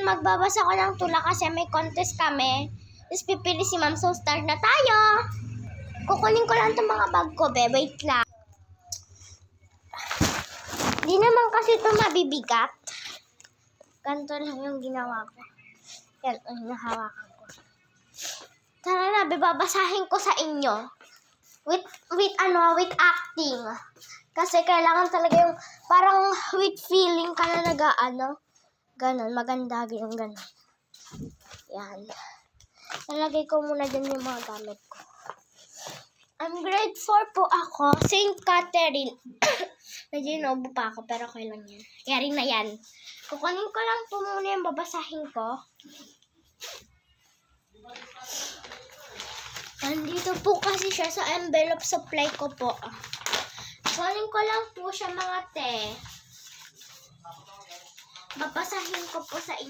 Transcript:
magbabasa ko ng tula kasi may contest kami. Tapos pipili si ma'am. So, start na tayo. Kukunin ko lang itong mga bag ko, be. Wait lang. Di naman kasi ito mabibigat. Ganito lang yung ginawa ko. Yan, ang hinahawakan ko. Tara na, babasahin ko sa inyo. With acting. Kasi kailangan talaga yung parang with feeling ka na ganon, maganda yung ganon. Yan. Nalagay ko muna dyan yung mga gamit ko. I'm grade 4 po ako, St. Catherine. Medyo inuubo pa ako, pero okay lang yan. Yari na yan. Kukunin ko lang po muna yung babasahin ko. Nandito po kasi siya sa envelope supply ko po. Kukunin ko lang po siya mga te. Babasahin ko po sa inyo.